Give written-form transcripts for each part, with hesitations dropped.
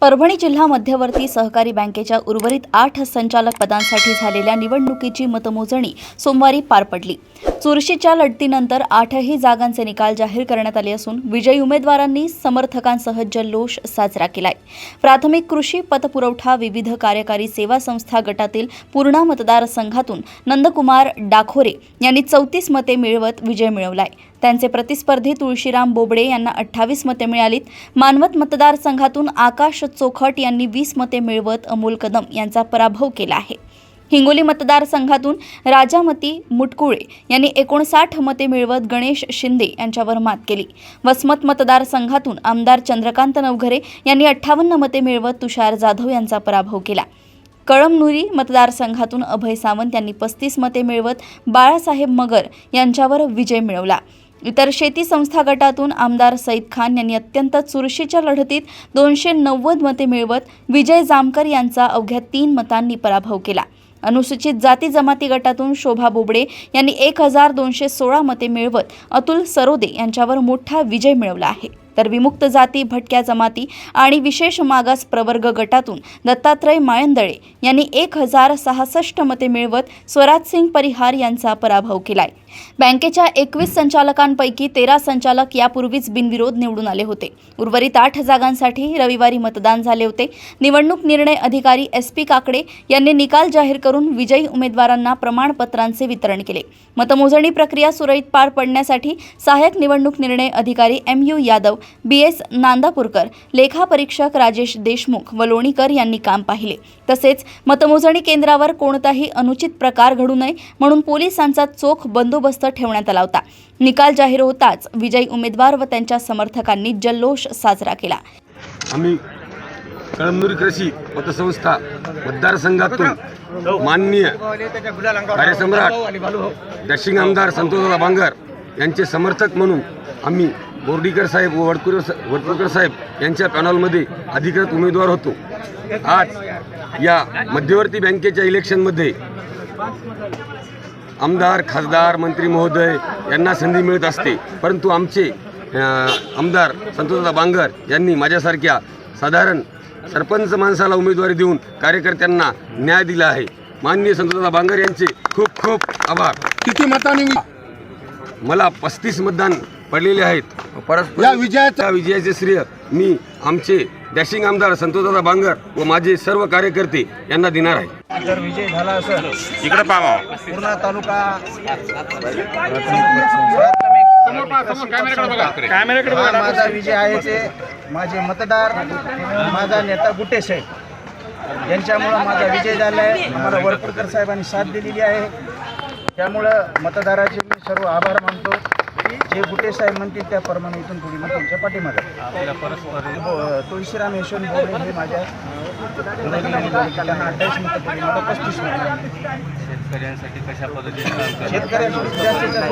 परभणी जिल्हा मध्यवर्ती सहकारी बँकेच्या उर्वरित 8 संचालक पदांसाठी झालेल्या निवडणुकीची मतमोजणी सोमवारी पार पडली। चुरशीच्या लढतीनंतर 8ही जागांचे निकाल जाहीर करण्यात आले असून विजयी उमेदवारांनी समर्थकांसह जल्लोष साजरा केलाय। प्राथमिक कृषी पतपुरवठा विविध कार्यकारी सेवा संस्था गटातील पूर्णा मतदारसंघातून नंदकुमार डाखोरे यांनी 34 मते मिळवत विजय मिळवलाय। त्यांचे प्रतिस्पर्धी तुळशीराम बोबडे यांना 28 मते मिळालीत। मानवत मतदारसंघातून आकाश चोखट यांनी 20 मते मिळवत अमोल कदम यांचा पराभव केला आहे। हिंगोली मतदारसंघातून राजामती मुटकुळे यांनी 59 मते मिळवत गणेश शिंदे यांच्यावर मात केली। वसमत मतदारसंघातून आमदार चंद्रकांत नवघरे यांनी 58 मते मिळवत तुषार जाधव यांचा पराभव केला। कळमनुरी मतदारसंघातून अभय सावंत यांनी 35 मते मिळवत बाळासाहेब मगर यांच्यावर विजय मिळवला। इतर शेती संस्था गटातून आमदार सईद खान यांनी अत्यंत चुरशीच्या लढतीत 290 मते मिळवत विजय जामकर यांचा अवघ्या 3 मतांनी पराभव केला। अनुसूचित जाती जमाती गटातून शोभा बोबडे यांनी 1216 मते मिळवत अतुल सरोदे यांच्यावर मोठा विजय मिळवला आहे। तर विमुक्त जाती भटक्या जमाती आणि विशेष मागास प्रवर्ग गटातून दत्तात्रय मायंदळे यांनी 1066 मते मिळवत स्वराजसिंग परिहार यांचा पराभव केलाय। बँकेच्या 21 संचालकांपैकी 13 संचालक यापूर्वीच बिनविरोध निवडून आले होते। उर्वरित 8 जागांसाठी रविवारी मतदान झाले होते। निवडणूक निर्णय अधिकारी SP काकडे यांनी निकाल जाहीर करून विजयी उमेदवारांना प्रमाणपत्रांचे वितरण केले। मतमोजणी प्रक्रिया सुरळीत पार पडण्यासाठी सहाय्यक निवडणूक निर्णय अधिकारी MU यादव, BS नांदापूरकर, लेखापरीक्षक राजेश देशमुख व लोणीकर यांनी काम पाहिले। तसेच मतमोजणी केंद्रावर कोणताही अनुचित प्रकार घडू नये म्हणून पोलिसांचा चोख बंदोबस्त ठेवण्यात आला होता। निकाल जाहीर होताच विजयी उमेदवार व त्यांच्या समर्थकांनी जल्लोष साजरा केला। आम्ही कळमनुरी कृषी पतसंस्था मतदारसंघातून माननीय कार्यसम्राट डॅशिंग आमदार संतोषदादा बांगर यांचे समर्थक म्हणून आम्ही बोर्डीकर साहेब व वडकुरकर साहेब यांच्या पॅनलमध्ये अधिकृत उमेदवार होतो। आज या मध्यवर्ती बँकेच्या इलेक्शनमध्ये आमदार, खासदार, मंत्री महोदय यांना संधी मिळत असते, परंतु आमचे आमदार संतोषदादा बांगर यांनी माझ्यासारख्या साधारण सरपंच माणसाला उमेदवारी देऊन कार्यकर्त्यांना न्याय दिला आहे। माननीय संतोषदादा बांगर यांचे खूप खूप आभार। किती मतांनी मला 35 मतदान पडलेले आहेत। या विजयाचे श्रेय मी आमचे डॅशिंग आमदार संतोषदादा बांगर व माझे सर्व कार्यकर्ते यांना देणार आहे। जर विजय झाला असेल इकडे पाहा पूर्णा तालुका माझा विजय आहे ते माझे मतदार, माझा नेता गुट्टे साहेब यांच्यामुळं माझा विजय झाला आहे। मला वडकुरकर साहेबांनी साथ दिलेली आहे, त्यामुळं मतदाराचे मी सर्व आभार मानतो। जे गुट्टे साहेब म्हणतील त्याप्रमाणे इथून पुढे मी त्यांच्या पाठीमागे तुळशीराम यशवंत बोबडे हे माझ्या त्यांना 28 मतं पडली, मला 35 मतं। शेतकऱ्यांसाठी कशा पद्धतीने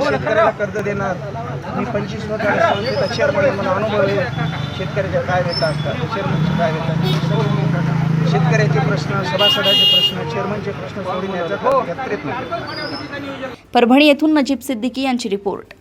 शेतकऱ्याला कर्ज देणार मी 25 वर्षाचा चेअरमन मला अनुभव आहे। शेतकऱ्याच्या काय वेता असतात, चेअरमनचे काय वेता, शेतकऱ्याचे प्रश्न, सभासदाचे प्रश्न, चेअरमनचे प्रश्न सोडवण्याचा प्रयत्न केला। परभणी येथून नजीब सिद्दीकी यांची रिपोर्ट।